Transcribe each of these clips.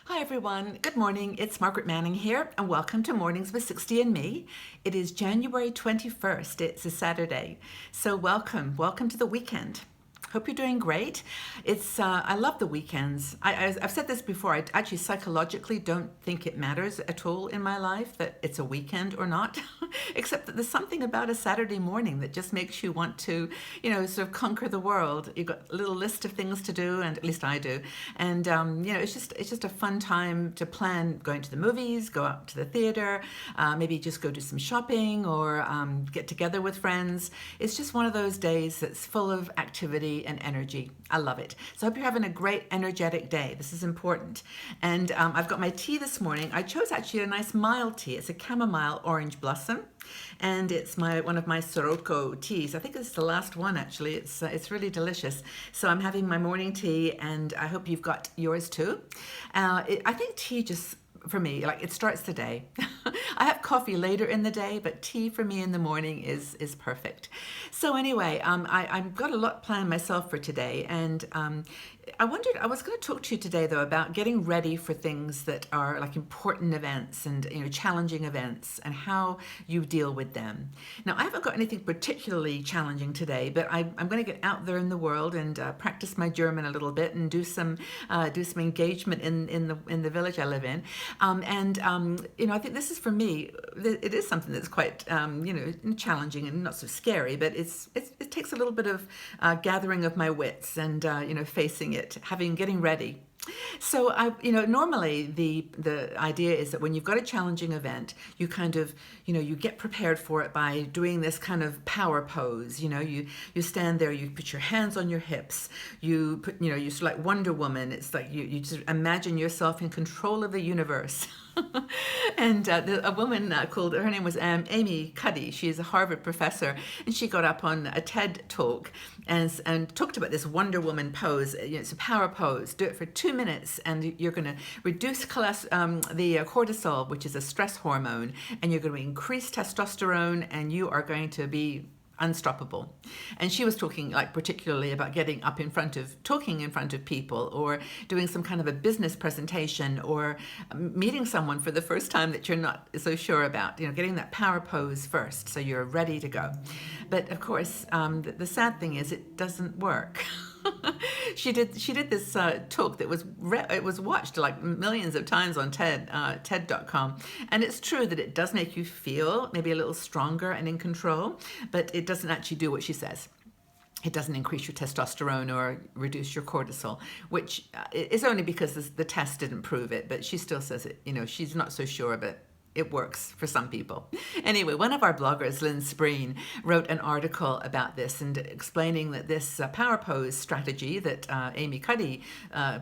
Hi everyone, good morning. It's Margaret Manning here and welcome to Mornings with 60 and Me. It is January 21st. It's a Saturday. So welcome to the weekend. Hope you're doing great. I love the weekends. I've said this before. I actually psychologically don't think it matters at all in my life that it's a weekend or not, except that there's something about a Saturday morning that just makes you want to, sort of conquer the world. You've got a little list of things to do, and at least I do. And it's just a fun time to plan going to the movies, go out to the theater, maybe just go do some shopping or get together with friends. It's just one of those days that's full of activity and energy. I love it. So I hope you're having a great, energetic day. This is important. And I've got my tea this morning. I chose actually a nice mild tea. It's a chamomile orange blossom, and it's one of my Sirocco teas. I think it's the last one actually. It's really delicious. So I'm having my morning tea, and I hope you've got yours too. I think tea just for me, like, it starts the day. I have coffee later in the day, but tea for me in the morning is perfect. So anyway, I've got a lot planned myself for today, and I was going to talk to you today though about getting ready for things that are like important events and challenging events and how you deal with them. Now, I haven't got anything particularly challenging today, but I'm going to get out there in the world and practice my German a little bit and do some engagement in the village I live in. I think this is, for me, it is something that's quite challenging and not so scary, but it takes a little bit of gathering of my wits and facing it, getting ready. So normally the idea is that when you've got a challenging event, you kind of, you get prepared for it by doing this kind of power pose. You stand there, you put your hands on your hips, you sort of like Wonder Woman. It's like you just imagine yourself in control of the universe. And a woman called, her name was Amy Cuddy. She is a Harvard professor, and she got up on a TED talk and talked about this Wonder Woman pose. It's a power pose. Do it for 2 minutes, and you're going to reduce the cortisol, which is a stress hormone, and you're going to increase testosterone, and you are going to be unstoppable. And she was talking particularly about talking in front of people, or doing some kind of a business presentation, or meeting someone for the first time that you're not so sure about, getting that power pose first so you're ready to go. But of course, the sad thing is it doesn't work. She did this talk that was watched like millions of times on TED.com, and it's true that it does make you feel maybe a little stronger and in control, but it doesn't actually do what she says. It doesn't increase your testosterone or reduce your cortisol, which is only because the test didn't prove it, but she still says it. She's not so sure, but it works for some people. Anyway, one of our bloggers, Lynn Spreen, wrote an article about this and explaining that this power pose strategy that Amy Cuddy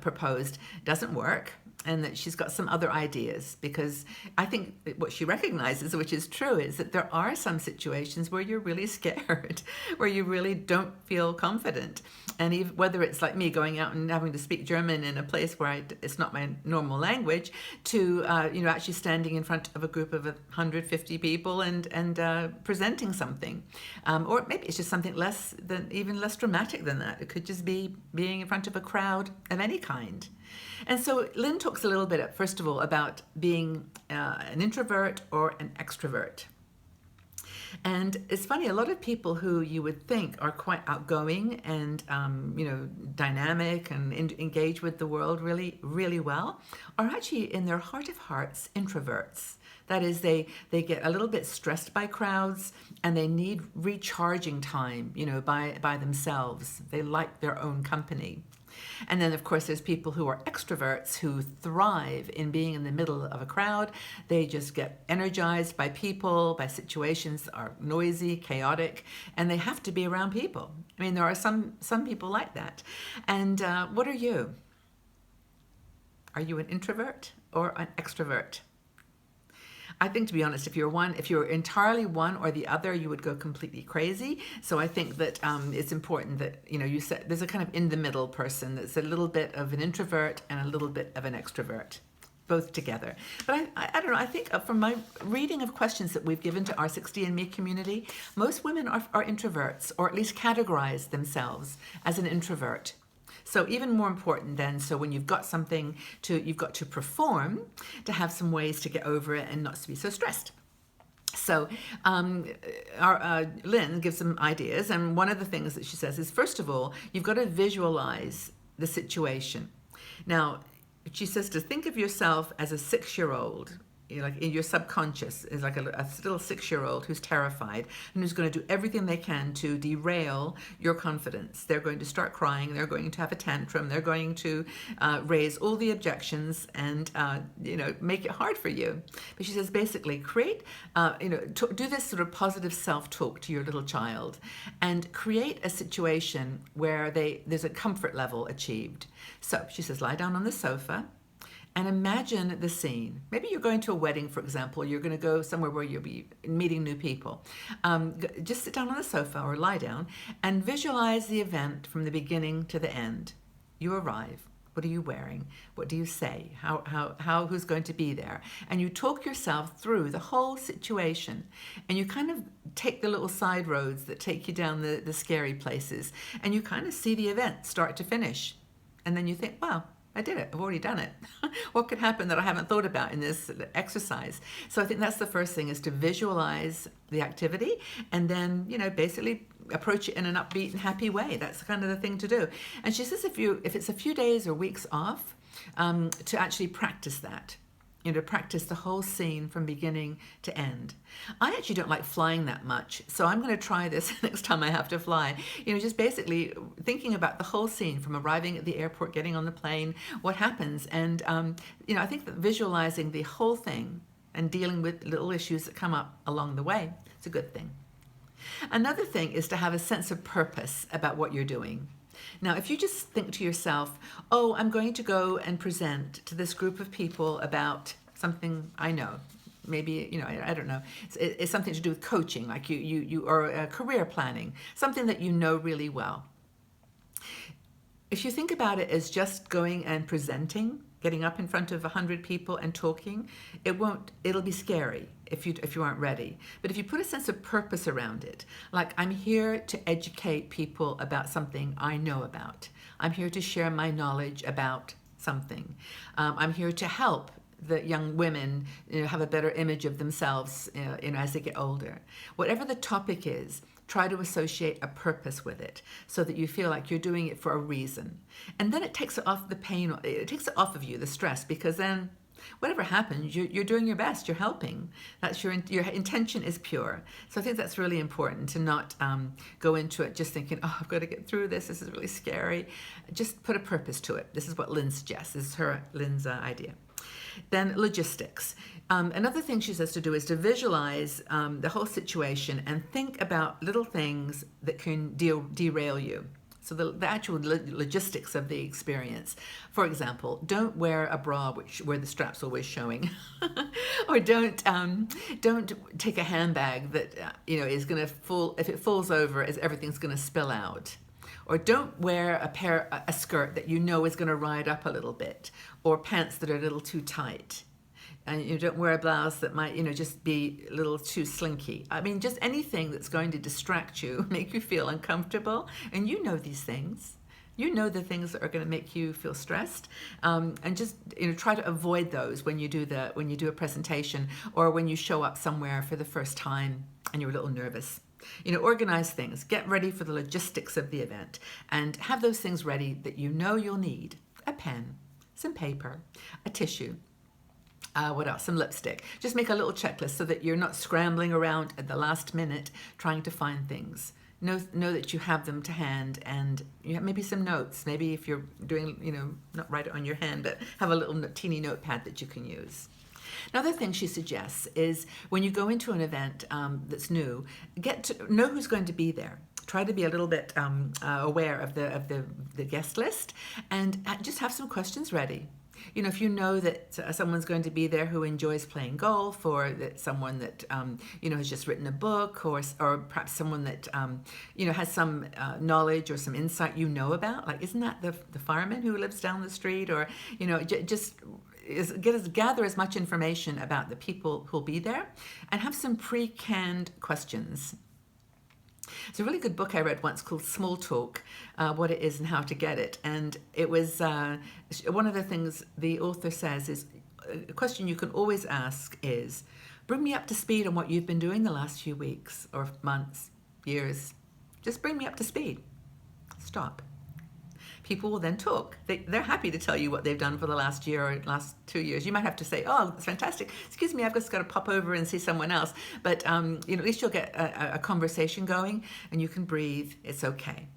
proposed doesn't work, and that she's got some other ideas, because I think what she recognizes, which is true, is that there are some situations where you're really scared, where you really don't feel confident. And even, whether it's like me going out and having to speak German in a place where it's not my normal language, to actually standing in front of a group of 150 people and presenting something, or maybe it's just something even less dramatic than that. It could just be being in front of a crowd of any kind. And so Lynn talks a little bit, first of all, about being an introvert or an extrovert. And it's funny, a lot of people who you would think are quite outgoing and, dynamic and engage with the world really, really well, are actually in their heart of hearts introverts. That is, they get a little bit stressed by crowds, and they need recharging time, by themselves. They like their own company. And then, of course, there's people who are extroverts who thrive in being in the middle of a crowd. They just get energized by people, by situations that are noisy, chaotic, and they have to be around people. I mean, there are some people like that. And what are you? Are you an introvert or an extrovert? I think, to be honest, if you're entirely one or the other, you would go completely crazy. So I think that it's important that you set there's a kind of in the middle person that's a little bit of an introvert and a little bit of an extrovert, both together. But I don't know. I think from my reading of questions that we've given to our 60andMe community, most women are introverts, or at least categorize themselves as an introvert. So even more important then, so when you've got something you've got to perform, to have some ways to get over it and not to be so stressed. So Lynn gives some ideas, and one of the things that she says is, first of all, you've got to visualize the situation. Now, she says to think of yourself as a 6-year-old. Like in your subconscious is like a little 6-year-old who's terrified and who's going to do everything they can to derail your confidence. They're going to start crying. They're going to have a tantrum. They're going to raise all the objections and make it hard for you. But she says basically create, do this sort of positive self-talk to your little child, and create a situation where there's a comfort level achieved. So she says lie down on the sofa. And imagine the scene. Maybe you're going to a wedding, for example. You're going to go somewhere where you'll be meeting new people. Just sit down on the sofa or lie down and visualize the event from the beginning to the end. You arrive. What are you wearing? What do you say? Who's going to be there? And you talk yourself through the whole situation. And you kind of take the little side roads that take you down the scary places. And you kind of see the event start to finish. And then you think, wow, I did it. I've already done it. What could happen that I haven't thought about in this exercise? So I think that's the first thing, is to visualize the activity and then, basically approach it in an upbeat and happy way. That's kind of the thing to do. And she says if it's a few days or weeks off, to actually practice that. Practice the whole scene from beginning to end. I actually don't like flying that much, so I'm going to try this next time I have to fly. Just basically thinking about the whole scene from arriving at the airport, getting on the plane, what happens. And, I think that visualizing the whole thing and dealing with little issues that come up along the way, it's a good thing. Another thing is to have a sense of purpose about what you're doing. Now, if you just think to yourself, oh, I'm going to go and present to this group of people about something I know, maybe, I don't know, it's something to do with coaching, like you or career planning, something that you know really well. If you think about it as just going and presenting, getting up in front of 100 people and talking, it'll be scary if you aren't ready. But if you put a sense of purpose around it, like I'm here to educate people about something I know about. I'm here to share my knowledge about something. I'm here to help the young women have a better image of themselves as they get older. Whatever the topic is, try to associate a purpose with it so that you feel like you're doing it for a reason. And then it takes it off the pain, it takes it off of you, the stress, because then whatever happens, you're doing your best, you're helping. That's your intention is pure. So I think that's really important, to not go into it just thinking, oh, I've got to get through this is really scary. Just put a purpose to it. This is what Lynn suggests. This is Lynn's idea. Then logistics. Another thing she says to do is to visualize the whole situation and think about little things that can derail you. So the actual logistics of the experience. For example, don't wear a bra where the strap's always showing, or don't take a handbag that is going to fall. If it falls over, everything's going to spill out. Or don't wear a skirt that is going to ride up a little bit, or pants that are a little too tight. And you don't wear a blouse that might, just be a little too slinky. I mean, just anything that's going to distract you, make you feel uncomfortable. And these things. The things that are going to make you feel stressed, and just try to avoid those when you do a presentation, or when you show up somewhere for the first time and you're a little nervous. Organize things, get ready for the logistics of the event, and have those things ready that you'll need. A pen, some paper, a tissue. What else? Some lipstick. Just make a little checklist so that you're not scrambling around at the last minute trying to find things. Know that you have them to hand, and you have maybe some notes. Maybe if you're doing, not write it on your hand, but have a little teeny notepad that you can use. Another thing she suggests is when you go into an event that's new, get to know who's going to be there. Try to be a little bit aware of the guest list, and just have some questions ready. If you know that someone's going to be there who enjoys playing golf, or that someone that has just written a book, or perhaps someone that has some knowledge or some insight about, like, isn't that the fireman who lives down the street, or just gather as much information about the people who'll be there, and have some pre-canned questions. It's a really good book I read once called Small Talk, What It Is and How to Get It. And it was one of the things the author says is a question you can always ask is, bring me up to speed on what you've been doing the last few weeks or months, years. Just bring me up to speed. Stop. People will then talk. They're happy to tell you what they've done for the last year or last 2 years. You might have to say, oh, that's fantastic. Excuse me, I've just got to pop over and see someone else. But at least you'll get a conversation going and you can breathe. It's okay.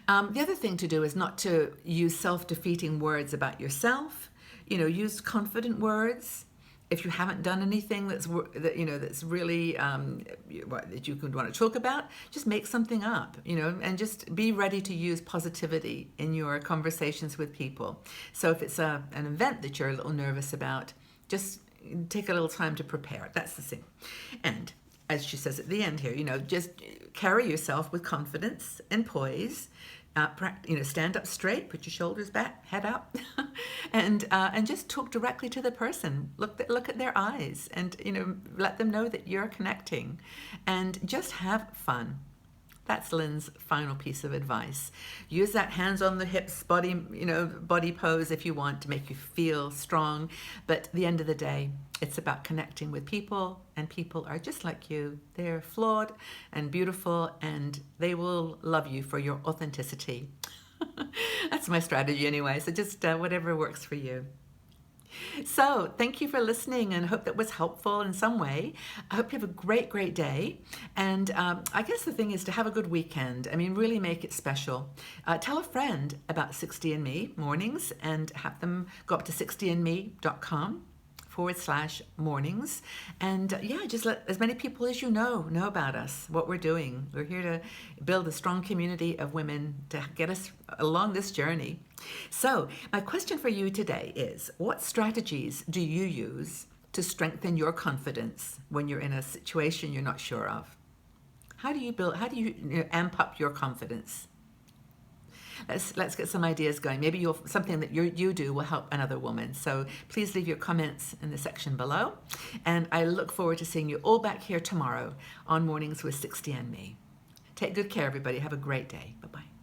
The other thing to do is not to use self-defeating words about yourself. Use confident words. If you haven't done anything that's really that you could want to talk about, just make something up, and just be ready to use positivity in your conversations with people. So if it's an event that you're a little nervous about, just take a little time to prepare. That's the thing. And as she says at the end here, just carry yourself with confidence and poise. Stand up straight, put your shoulders back, head up, and just talk directly to the person. Look at their eyes, and let them know that you're connecting, and just have fun. That's Lynn's final piece of advice. Use that hands on the hips body pose if you want to make you feel strong. But at the end of the day, it's about connecting with people, and people are just like you. They're flawed and beautiful, and they will love you for your authenticity. That's my strategy anyway. So just whatever works for you. So thank you for listening, and I hope that was helpful in some way. I hope you have a great, great day. And I guess the thing is to have a good weekend. Really make it special. Tell a friend about 60andMe mornings and have them go up to 60andme.com/mornings. And just let as many people as you know about us, what we're doing. We're here to build a strong community of women to get us along this journey. So my question for you today is, what strategies do you use to strengthen your confidence when you're in a situation you're not sure of? How do you amp up your confidence? Let's get some ideas going. Maybe something that you do will help another woman. So please leave your comments in the section below. And I look forward to seeing you all back here tomorrow on Mornings with 60andMe. Take good care, everybody. Have a great day. Bye-bye.